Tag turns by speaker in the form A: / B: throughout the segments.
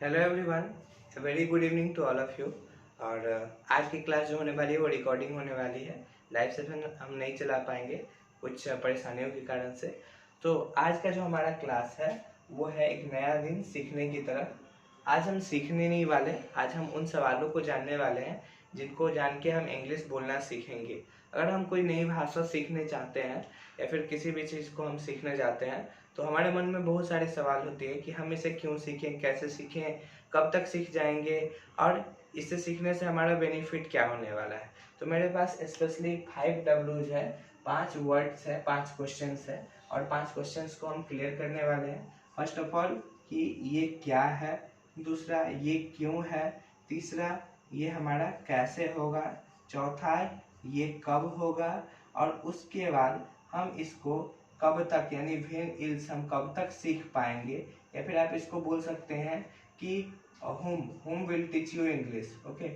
A: Hello everyone, very good evening to all of you. और आज की क्लास जो होने वाली है वो रिकॉर्डिंग होने वाली है। लाइव सेशन हम नहीं चला पाएंगे कुछ परेशानियों के कारण से। तो आज का जो हमारा क्लास है वो है एक नया दिन सीखने की तरफ। आज हम सीखने नहीं वाले, आज हम उन सवालों को जानने वाले हैं जिनको जान के हम इंग्लिश बोलना सीखेंगे। अगर हम कोई नई भाषा सीखने चाहते हैं या फिर किसी भी चीज़ को हम सीखना चाहते हैं तो हमारे मन में बहुत सारे सवाल होते हैं कि हम इसे क्यों सीखें, कैसे सीखें, कब तक सीख जाएंगे और इससे सीखने से हमारा बेनिफिट क्या होने वाला है। तो मेरे पास स्पेशली 5 W's है, 5 वर्ड्स है, 5 क्वेश्चंस है और 5 क्वेश्चंस को हम क्लियर करने वाले हैं। फर्स्ट ऑफ ऑल कि ये क्या है, दूसरा ये क्यों है, तीसरा ये हमारा कैसे होगा, चौथा ये कब होगा और उसके बाद हम इसको कब तक यानी व्हेन इल्स हम कब तक सीख पाएंगे। या फिर आप इसको बोल सकते हैं कि whom will teach you English, okay,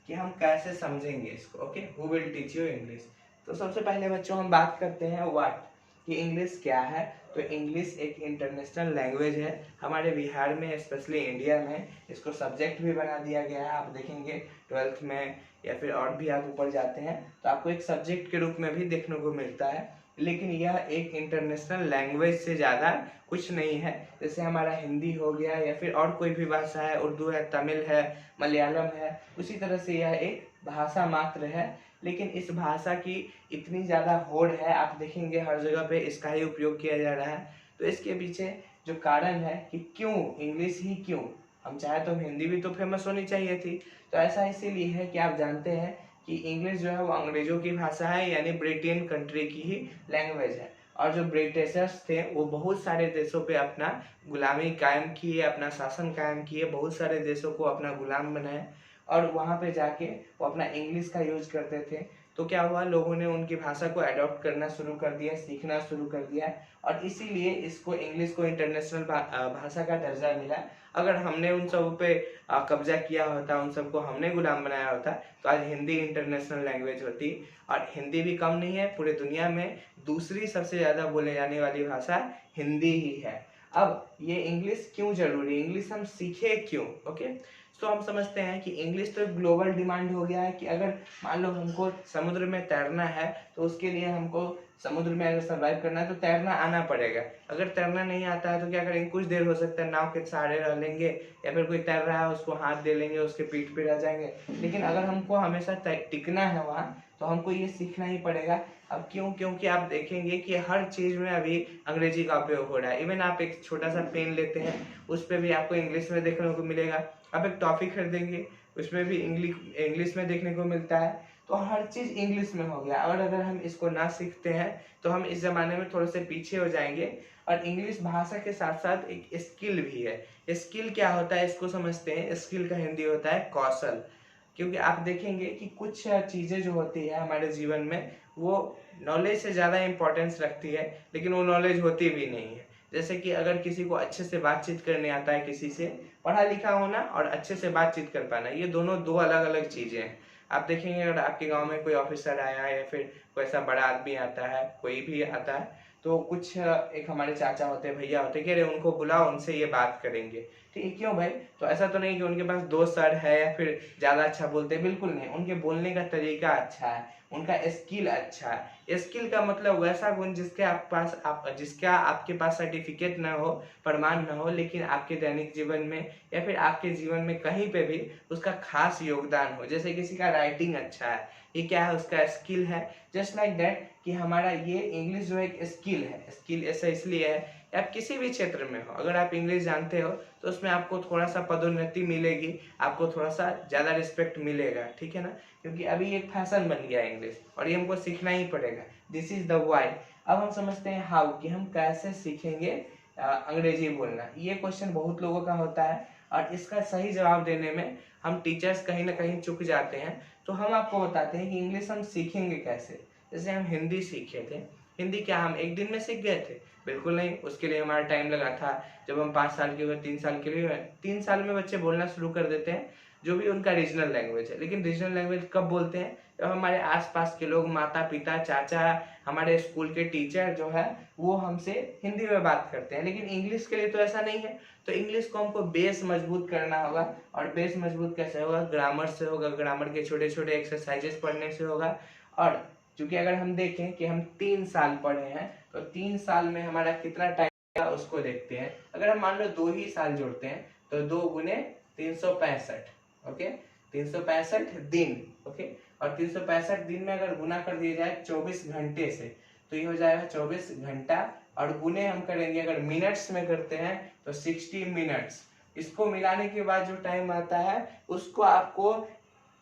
A: कि हम कैसे समझेंगे इसको। Okay, who will teach you English। तो सबसे पहले बच्चों हम बात करते हैं व्हाट, कि इंग्लिश क्या है। तो इंग्लिश एक इंटरनेशनल लैंग्वेज है। हमारे बिहार में स्पेशली इंडिया में इसको सब्जेक्ट भी बना दिया गया है। आप देखेंगे 12th में या फिर और भी आप ऊपर जाते हैं तो आपको एक सब्जेक्ट के रूप में भी देखने को मिलता है। लेकिन यह एक इंटरनेशनल लैंग्वेज से ज़्यादा कुछ नहीं है। जैसे हमारा हिंदी हो गया या फिर और कोई भी भाषा है, उर्दू है, तमिल है, मलयालम है, उसी तरह से यह एक भाषा मात्र है। लेकिन इस भाषा की इतनी ज़्यादा होड़ है, आप देखेंगे हर जगह पे इसका ही उपयोग किया जा रहा है। तो इसके पीछे जो कारण है कि क्यों इंग्लिश ही क्यों, हम चाहे तो हिंदी भी तो फेमस होनी चाहिए थी। तो ऐसा इसीलिए है कि आप जानते हैं कि इंग्लिश जो है वो अंग्रेजों की भाषा है, यानी ब्रिटेन कंट्री की ही लैंग्वेज है। और जो ब्रिटिशर्स थे वो बहुत सारे देशों पे अपना गुलामी कायम किए, अपना शासन कायम किए, बहुत सारे देशों को अपना गुलाम बनाए और वहाँ पे जाके वो अपना इंग्लिश का यूज करते थे। तो क्या हुआ, लोगों ने उनकी भाषा को अडॉप्ट करना शुरू कर दिया, सीखना शुरू कर दिया और इसीलिए इसको इंग्लिश को इंटरनेशनल भाषा का दर्जा मिला। अगर हमने उन सब पे कब्जा किया होता, उन सबको हमने गुलाम बनाया होता तो आज हिंदी इंटरनेशनल लैंग्वेज होती। और हिंदी भी कम नहीं है, पूरे दुनिया में दूसरी सबसे ज़्यादा बोले जाने वाली भाषा हिंदी ही है। अब ये इंग्लिश क्यों जरूरी, इंग्लिश हम सीखे क्यों। ओके, तो हम समझते हैं कि इंग्लिश तो ग्लोबल डिमांड हो गया है कि अगर मान लो हमको समुद्र में तैरना है तो उसके लिए हमको समुद्र में अगर सर्वाइव करना है तो तैरना आना पड़ेगा। अगर तैरना नहीं आता है तो क्या करेंगे, कुछ देर हो सकता है नाव के सहारे रह लेंगे या फिर कोई तैर रहा है उसको हाथ दे लेंगे, उसके पीठ पे रह जाएंगे। लेकिन अगर हमको हमेशा टिकना है वहाँ तो हमको ये सीखना ही पड़ेगा। अब क्यों, क्योंकि आप देखेंगे कि हर चीज़ में अभी अंग्रेजी का उपयोग हो रहा है। इवन आप एक छोटा सा पेन लेते हैं उस पर भी आपको इंग्लिश में देखने को मिलेगा। आप एक टॉफ़ी खरीदेंगे उसमें भी इंग्लिश में देखने को मिलता है। तो हर चीज़ इंग्लिश में हो गया और अगर हम इसको ना सीखते हैं तो हम इस ज़माने में थोड़े से पीछे हो जाएंगे। और इंग्लिश भाषा के साथ साथ एक स्किल भी है। स्किल क्या होता है इसको समझते हैं। स्किल का हिंदी होता है कौशल। क्योंकि आप देखेंगे कि कुछ चीज़ें जो होती है हमारे जीवन में वो नॉलेज से ज़्यादा इम्पोर्टेंस रखती है, लेकिन वो नॉलेज होती भी नहीं है। जैसे कि अगर किसी को अच्छे से बातचीत करने आता है, किसी से पढ़ा लिखा होना और अच्छे से बातचीत कर पाना, ये दोनों दो अलग अलग चीज़ें हैं। आप देखेंगे अगर आपके गांव में कोई ऑफिसर आया है या फिर कोई ऐसा बड़ा आदमी आता है, कोई भी आता है, तो कुछ एक हमारे चाचा होते हैं, भैया होते हैं, कह रहे उनको बुलाओ, उनसे ये बात करेंगे। ठीक है, क्यों भाई? तो ऐसा तो नहीं कि उनके पास 2 सर है या फिर ज़्यादा अच्छा बोलते हैं, बिल्कुल नहीं। उनके बोलने का तरीका अच्छा है, उनका स्किल अच्छा है। स्किल का मतलब वैसा गुण जिसका आपके पास सर्टिफिकेट ना हो, प्रमाण ना हो, लेकिन आपके दैनिक जीवन में या फिर आपके जीवन में कहीं पे भी उसका खास योगदान हो। जैसे किसी का राइटिंग अच्छा है, ये क्या है, उसका स्किल है। जस्ट लाइक दैट कि हमारा ये इंग्लिश जो एक स्किल है। स्किल ऐसा इसलिए है, आप किसी भी क्षेत्र में हो अगर आप इंग्लिश जानते हो तो उसमें आपको थोड़ा सा पदोन्नति मिलेगी, आपको थोड़ा सा ज़्यादा रिस्पेक्ट मिलेगा। ठीक है ना, क्योंकि अभी एक फैशन बन गया है इंग्लिश और ये हमको सीखना ही पड़ेगा। This is the way. अब हम समझते हैं हाउ, कि हम कैसे सीखेंगे अंग्रेजी बोलना। ये क्वेश्चन बहुत लोगों का होता है और इसका सही जवाब देने में हम टीचर्स कहीं ना कहीं चूक जाते हैं। तो हम आपको बताते हैं कि इंग्लिश हम सीखेंगे कैसे। जैसे हम हिंदी सीखे थे, हिंदी क्या हम एक दिन में सीख गए थे? बिल्कुल नहीं, उसके लिए हमारा टाइम लगा था। जब हम 5 साल के हुए, 3 साल के लिए हुए, 3 साल में बच्चे बोलना शुरू कर देते हैं जो भी उनका रीजनल लैंग्वेज है। लेकिन रीजनल लैंग्वेज कब बोलते हैं? जब हमारे आसपास के लोग, माता पिता, चाचा, हमारे स्कूल के टीचर जो है वो हमसे हिंदी में बात करते हैं। लेकिन इंग्लिश के लिए तो ऐसा नहीं है। तो इंग्लिश को हमको बेस मजबूत करना होगा। और बेस मजबूत कैसे होगा? ग्रामर से होगा, ग्रामर के छोटे छोटे एक्सरसाइजेस पढ़ने से होगा। और क्योंकि अगर हम देखें कि हम 3 साल पढ़े हैं तो 3 साल में हमारा कितना टाइम उसको देखते हैं। अगर हम मान लो 2 ही साल जोड़ते हैं तो 2 गुने 365, ओके, 365 दिन, ओके। और 365 दिन में अगर गुना कर दिया जाए 24 घंटे से तो ये हो जाएगा 24 घंटा। और गुने हम करेंगे अगर मिनट्स में करते हैं तो 60 मिनट्स। इसको मिलाने के बाद जो टाइम आता है उसको आपको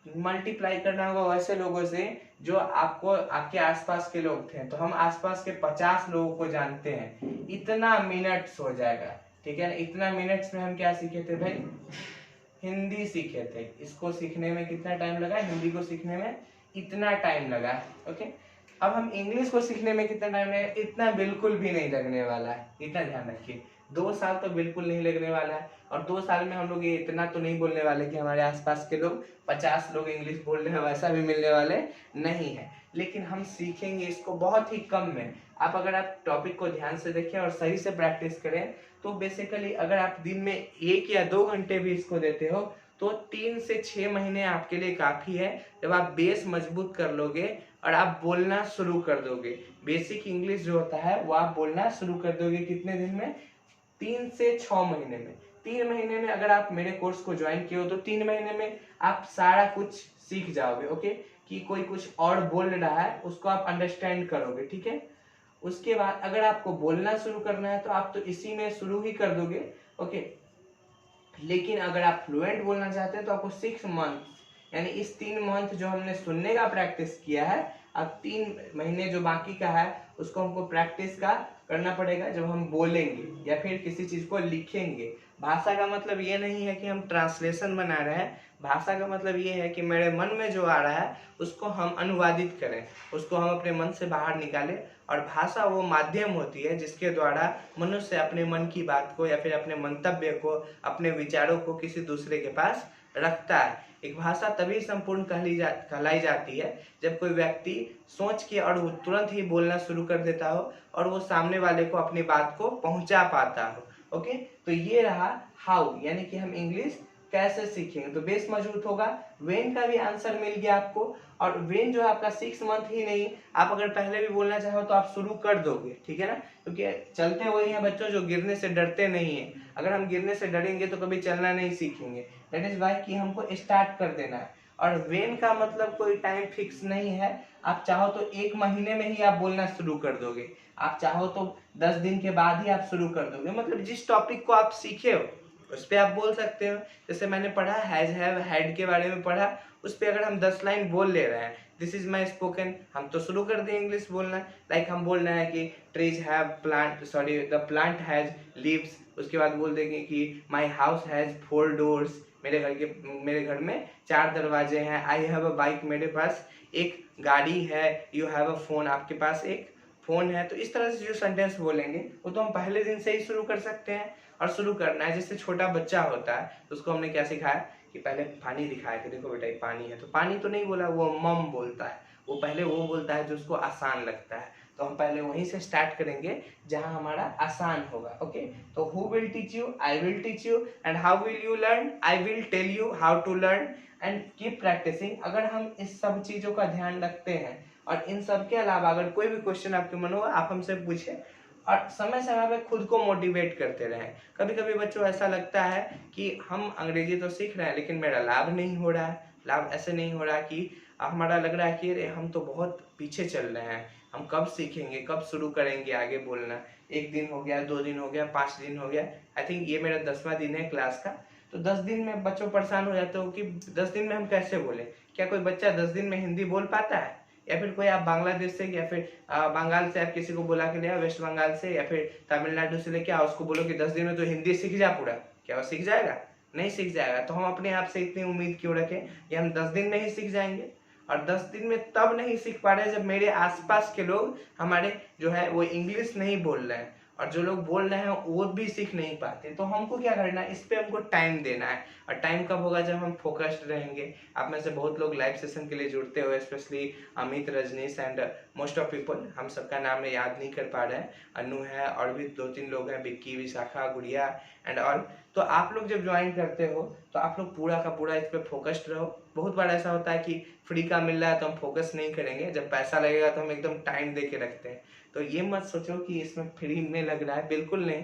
A: मल्टीप्लाई करना होगा वैसे लोगों से जो आपको, आपके आसपास के लोग थे। तो हम आसपास के 50 लोगों को जानते हैं, इतना मिनट्स हो जाएगा, ठीक है ना। इतना मिनट्स में हम क्या सीखे थे भाई? हिंदी सीखे थे। इसको सीखने में कितना टाइम लगा? हिंदी को सीखने में इतना टाइम लगा, ओके। अब हम इंग्लिश को सीखने में कितना टाइम लगेगा? इतना बिल्कुल भी नहीं लगने वाला है, इतना ध्यान रखिए। 2 साल तो बिल्कुल नहीं लगने वाला है। और 2 साल में हम लोग ये इतना तो नहीं बोलने वाले कि हमारे आसपास के लोग 50 लोग इंग्लिश बोल रहे हैं, वैसा भी मिलने वाले नहीं है। लेकिन हम सीखेंगे इसको बहुत ही कम में। अगर आप टॉपिक को ध्यान से देखें और सही से प्रैक्टिस करें तो बेसिकली अगर आप दिन में 1 या 2 घंटे भी इसको देते हो तो 3 से 6 महीने आपके लिए काफी है। जब आप बेस मजबूत कर लोगे और आप बोलना शुरू कर दोगे, बेसिक इंग्लिश जो होता है वो आप बोलना शुरू कर दोगे कितने दिन में? 3 से 6 महीने में। 3 महीने में अगर आप मेरे कोर्स को ज्वाइन किए हो तो 3 महीने में आप सारा कुछ सीख जाओगे, ओके। कि कोई कुछ और बोल रहा है उसको आप अंडरस्टैंड करोगे, ठीक है। उसके बाद अगर आपको बोलना शुरू करना है तो आप तो इसी में शुरू ही कर दोगे, ओके। लेकिन अगर आप फ्लुएंट बोलना चाहते हैं तो आपको 6 मंथ, यानी इस 3 मंथ जो हमने सुनने का प्रैक्टिस किया है, अब 3 महीने जो बाकी का है उसको हमको प्रैक्टिस का करना पड़ेगा जब हम बोलेंगे या फिर किसी चीज को लिखेंगे। भाषा का मतलब ये नहीं है कि हम ट्रांसलेशन बना रहे हैं। भाषा का मतलब ये है कि मेरे मन में जो आ रहा है उसको हम अनुवादित करें, उसको हम अपने मन से बाहर निकालें। और भाषा वो माध्यम होती है जिसके द्वारा मनुष्य अपने मन की बात को या फिर अपने मंतव्य को, अपने विचारों को किसी दूसरे के पास रखता है। एक भाषा तभी संपूर्ण कहलाई जाती है जब कोई व्यक्ति सोच के और वो तुरंत ही बोलना शुरू कर देता हो और वो सामने वाले को अपनी बात को पहुंचा पाता हो, ओके। तो ये रहा हाउ, यानी कि हम इंग्लिश कैसे सीखेंगे। तो बेस मजबूत होगा। वेन का भी आंसर मिल गया आपको। और वेन जो है आपका 6 मंथ ही नहीं, आप अगर पहले भी बोलना चाहो तो आप शुरू कर दोगे, ठीक है ना। क्योंकि चलते वही हैं बच्चों जो गिरने से डरते नहीं है। अगर हम गिरने से डरेंगे तो कभी चलना नहीं सीखेंगे। दैट इज वाई कि हमको स्टार्ट कर देना है। और वेन का मतलब कोई टाइम फिक्स नहीं है। आप चाहो तो 1 महीने में ही आप बोलना शुरू कर दोगे, आप चाहो तो 10 दिन के बाद ही आप शुरू कर दोगे। मतलब जिस टॉपिक को आप सीखे हो उस पर आप बोल सकते हो। जैसे मैंने पढ़ा हैज, हैव, हैड के बारे में पढ़ा, उस पर अगर हम 10 लाइन बोल ले रहे हैं, दिस इज माई स्पोकन, हम तो शुरू कर दें इंग्लिश बोलना। लाइक हम बोल रहे हैं कि trees have plant, sorry the plant has leaves. उसके बाद बोल देंगे कि माई हाउस हैज 4 डोर्स, मेरे घर में 4 दरवाजे हैं। आई हैव अ बाइक, मेरे पास एक गाड़ी है। यू हैव अ फोन, आपके पास एक फोन है। तो इस तरह से जो सेंटेंस बोलेंगे वो तो हम पहले दिन से ही शुरू कर सकते हैं। और शुरू करना है, जैसे छोटा बच्चा होता है तो उसको हमने क्या सिखाया कि पहले पानी दिखाया कि देखो बेटा ये पानी है, तो पानी तो नहीं बोला, वो मम बोलता है। वो पहले वो बोलता है जो उसको आसान लगता है। तो हम पहले वहीं से स्टार्ट करेंगे जहां हमारा आसान होगा, ओके। तो who will teach you? I will teach you. And how will you learn? I will tell you how to learn and keep practicing. अगर हम इस सब चीजों का ध्यान रखते हैं और इन सब के अलावा अगर कोई भी क्वेश्चन आपके मन होगा आप हमसे पूछे और समय समय पे खुद को मोटिवेट करते रहें। कभी कभी बच्चों ऐसा लगता है कि हम अंग्रेजी तो सीख रहे हैं लेकिन मेरा लाभ नहीं हो रहा है। लाभ ऐसे नहीं हो रहा कि हमारा लग रहा है कि अरे हम तो बहुत पीछे चल रहे हैं, हम कब सीखेंगे, कब शुरू करेंगे आगे बोलना। 1 दिन हो गया, 2 दिन हो गया, 5 दिन हो गया। आई थिंक ये मेरा 10वां दिन है क्लास का। तो 10 दिन में बच्चों परेशान हो जाते हो कि 10 दिन में हम कैसे बोले। क्या कोई बच्चा 10 दिन में हिंदी बोल पाता है? या फिर कोई आप बांग्लादेश से या फिर बंगाल से आप किसी को बुला के ले आओ, वेस्ट बंगाल से या फिर तमिलनाडु से लेके आओ, उसको बोलो कि 10 दिन में तो हिंदी सीख जा पूरा, क्या वो सीख जाएगा? नहीं सीख जाएगा। तो हम अपने आप से इतनी उम्मीद क्यों रखें कि हम 10 दिन में ही सीख जाएंगे। और 10 दिन में तब नहीं सीख पा रहे जब मेरे आसपास के लोग हमारे जो है वो इंग्लिश नहीं बोल रहे हैं। और जो लोग बोल रहे हैं वो भी सीख नहीं पाते। तो हमको क्या करना है, इस पे हमको टाइम देना है। और टाइम कब होगा, जब हम फोकस्ड रहेंगे। आप में से बहुत लोग लाइव सेशन के लिए जुड़ते हो, specially Amit, Rajnish and most of people. हम सबका नाम मैं याद नहीं कर पा रहे हैं, अनु है और भी 2-3 लोग हैं, विक्की, विशाखा, गुड़िया एंड ऑल। तो आप लोग जब ज्वाइन करते हो तो आप लोग पूरा का पूरा इस पर फोकस्ड रहो। बहुत बार ऐसा होता है कि फ्री का मिल रहा है तो हम फोकस नहीं करेंगे, जब पैसा लगेगा तो हम एकदम टाइम दे के रखते हैं। तो ये मत सोचो कि इसमें फ्री में लग रहा है, बिल्कुल नहीं।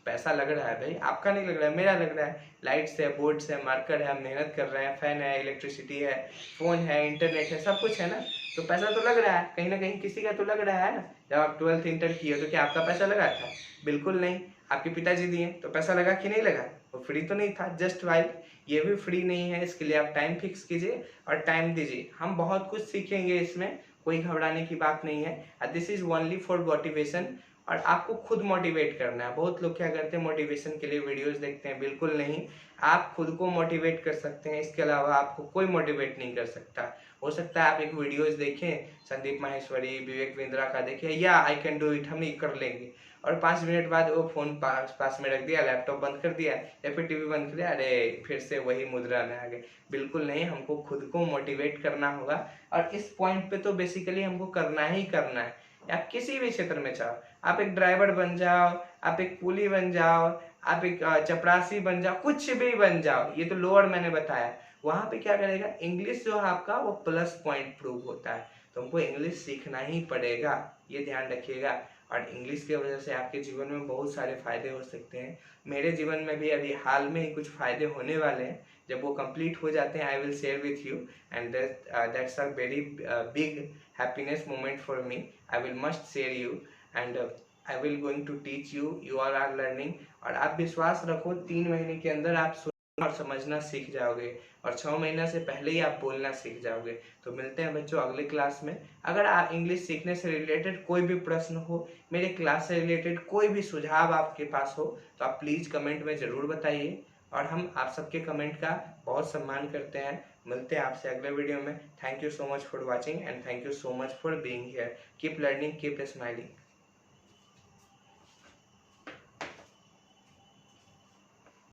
A: पैसा लग रहा है भाई, आपका नहीं लग रहा है, मेरा लग रहा है। लाइट्स है, बोर्ड्स है, मार्कर है, हम मेहनत कर रहे हैं, फैन है, इलेक्ट्रिसिटी है, फोन है, इंटरनेट है, सब कुछ है ना। तो पैसा तो लग रहा है, कहीं ना कहीं किसी का तो लग रहा है ना। जब आप 12th इंटर किए तो क्या आपका पैसा लगा था? बिल्कुल नहीं। आपके पिताजी दिए तो पैसा लगा कि नहीं लगा? वो फ्री तो नहीं था, जस्ट वाइल। ये भी फ्री नहीं है, इसके लिए आप टाइम फिक्स कीजिए और टाइम दीजिए। हम बहुत कुछ सीखेंगे इसमें, कोई घबराने की बात नहीं है। This is only for motivation, और आपको खुद मोटिवेट करना है। बहुत लोग क्या करते हैं, मोटिवेशन के लिए वीडियोस देखते हैं, बिल्कुल नहीं। आप खुद को मोटिवेट कर सकते हैं, इसके अलावा आपको कोई मोटिवेट नहीं कर सकता। हो सकता है आप एक वीडियोस देखें संदीप माहेश्वरी, विवेक बिंद्रा का, देखें या आई कैन डू इट, हम ये कर लेंगे, और 5 मिनट बाद वो फोन पास में रख दिया, लैपटॉप बंद कर दिया या फिर टीवी बंद कर दिया, अरे फिर से वही मुद्रा में आ गए। बिल्कुल नहीं, हमको खुद को मोटिवेट करना होगा। और इस पॉइंट पे तो बेसिकली हमको करना ही करना है। आप किसी भी क्षेत्र में चाहो, आप एक ड्राइवर बन जाओ, आप एक कुली बन जाओ, आप एक चपरासी बन जाओ, कुछ भी बन जाओ। ये तो लोअर मैंने बताया। वहां पे क्या करेगा, इंग्लिश जो है आपका वो प्लस पॉइंट प्रूव होता है। तो हमको इंग्लिश सीखना ही पड़ेगा, ये ध्यान रखिएगा। और इंग्लिश की वजह से आपके जीवन में बहुत सारे फायदे हो सकते हैं। मेरे जीवन में भी अभी हाल में ही कुछ फायदे होने वाले हैं। जब वो कंप्लीट हो जाते हैं, I will share with you, and that's a very big happiness moment for me. I will must share you, and I will going to teach you. You all are learning, और आप विश्वास रखो 3 महीने के अंदर आप सुनना और समझना सीख जाओगे, और 6 महीना से पहले ही आप बोलना सीख जाओगे। तो मिलते हैं बच्चों अगले क्लास में। अगर आप इंग्लिश सीखने से रिलेटेड कोई भी प्रश्न हो, मेरे क्लास से रिलेटेड कोई भी सुझाव आपके पास हो, तो आप प्लीज कमेंट में जरूर बताइए, और हम आप सबके कमेंट का बहुत सम्मान करते हैं। मिलते हैं आपसे अगले वीडियो में। Thank you so much for watching and thank you so much for being here. Keep learning, keep smiling.